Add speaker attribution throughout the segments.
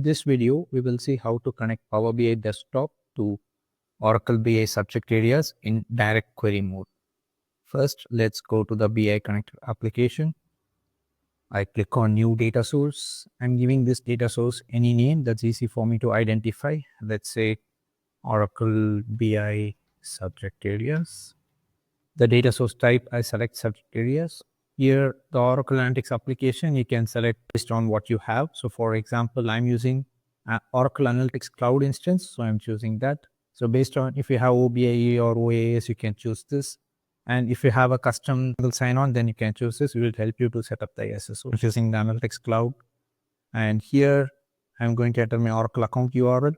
Speaker 1: this video, we will see how to connect Power BI desktop to Oracle BI subject areas in direct query mode. First, let's go to the BI connector application. I click on new data source. I'm giving this data source any name that's easy for me to identify. Let's say Oracle BI subject areas. The data source type, I select subject areas. Here, the Oracle Analytics application, you can select based on what you have. So for example, I'm using Oracle Analytics Cloud instance, so I'm choosing that. So based on if you have OBIE or OAS, you can choose this. And if you have a custom sign-on, then you can choose this. We will help you to set up the SSO using the Analytics Cloud. And here, I'm going to enter my Oracle account URL,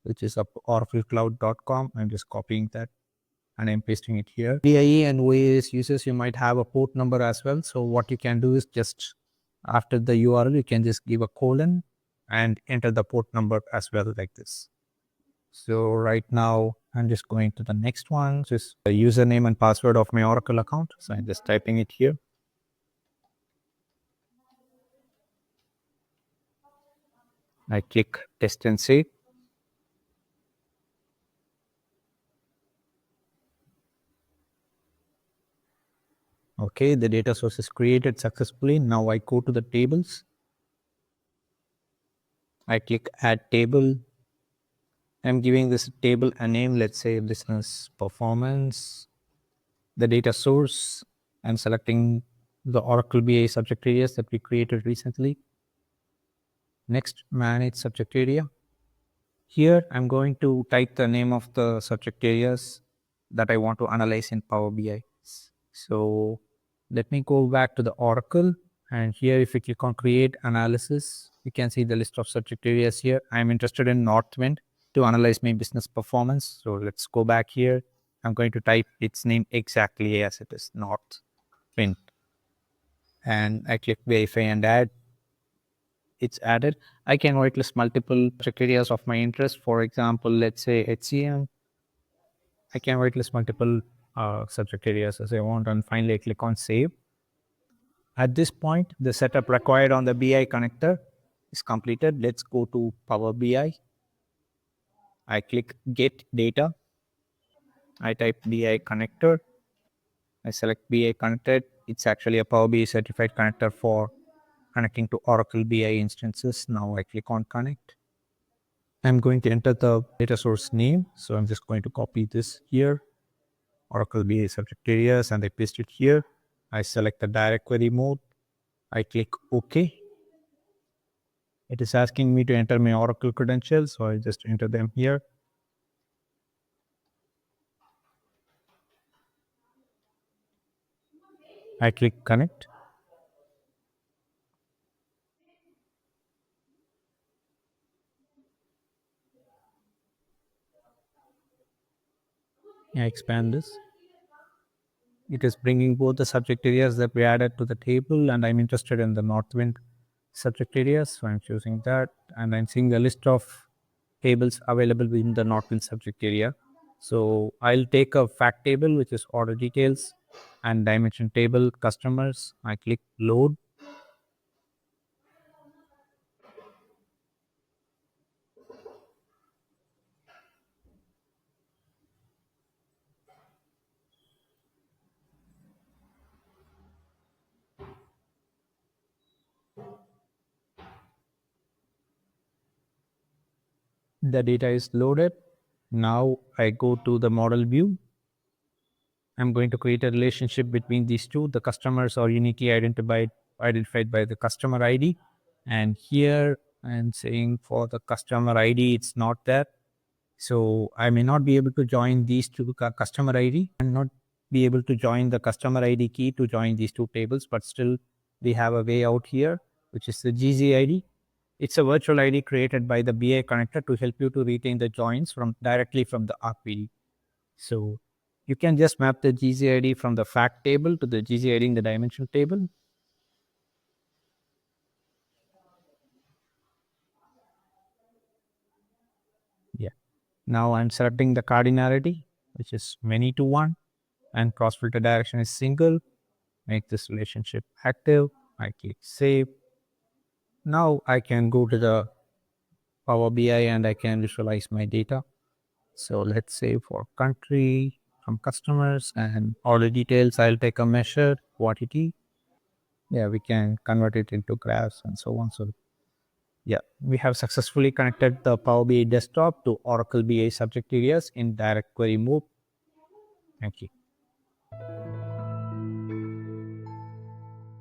Speaker 1: which is up oraclecloud.com. I'm just copying that and I'm pasting it here. BIE and OAS users, you might have a port number as well. So what you can do is just after the URL, you can just give a colon and enter the port number as well like this. So right now, I'm just going to the next one, which is the username and password of my Oracle account. So I'm just typing it here. I click test and save. Okay, the data source is created successfully. Now I go to the tables. I click add table. I'm giving this table a name, let's say business performance. The data source, I'm selecting the Oracle BI subject areas that we created recently. Next, manage subject area. Here, I'm going to type the name of the subject areas that I want to analyze in Power BI. So let me go back to the Oracle, and here if you click on create analysis, you can see the list of subject areas here. I'm interested in Northwind to analyze my business performance. So let's go back here. I'm going to type its name exactly as it is, Northwind. And I click verify and add. It's added. I can whitelist multiple subject areas of my interest. For example, let's say HCM. I can whitelist multiple subject areas as I want, and finally I click on save. At this point, the setup required on the BI connector is completed. Let's go to Power BI. I click get data. I type BI connector. I select BI connected. It's actually a Power BI certified connector for connecting to Oracle BI instances. Now I click on connect. I'm going to enter the data source name. So I'm just going to copy this here, Oracle BI subject areas, and I paste it here. I select the direct query mode. I click OK. It is asking me to enter my Oracle credentials, so I just enter them here. I click connect. I expand this. It is bringing both the subject areas that we added to the table, and I'm interested in the Northwind subject areas, so I'm choosing that, and I'm seeing the list of tables available within the Northwind subject area. So I'll take a fact table, which is order details, and dimension table customers. I click load. The data is loaded. Now I go to the model view. I'm going to create a relationship between these two. The customers are uniquely identified by the customer ID. And here I'm saying for the customer ID, it's not there. So I may not be able to join these two customer ID and not be able to join the customer ID key to join these two tables, but still we have a way out here, which is the GZ ID. It's a virtual ID created by the BI connector to help you to retain the joins directly from the RPD. So you can just map the GZ ID from the fact table to the GZ ID in the dimension table. Yeah. Now I'm selecting the cardinality, which is many to one, and cross filter direction is single. Make this relationship active. I click save. Now I can go to the Power BI and I can visualize my data. So let's say for country, from customers and all the details, I'll take a measure, quantity. Yeah, we can convert it into graphs and so on. So yeah, we have successfully connected the Power BI desktop to Oracle BI subject areas in direct query mode. Thank you.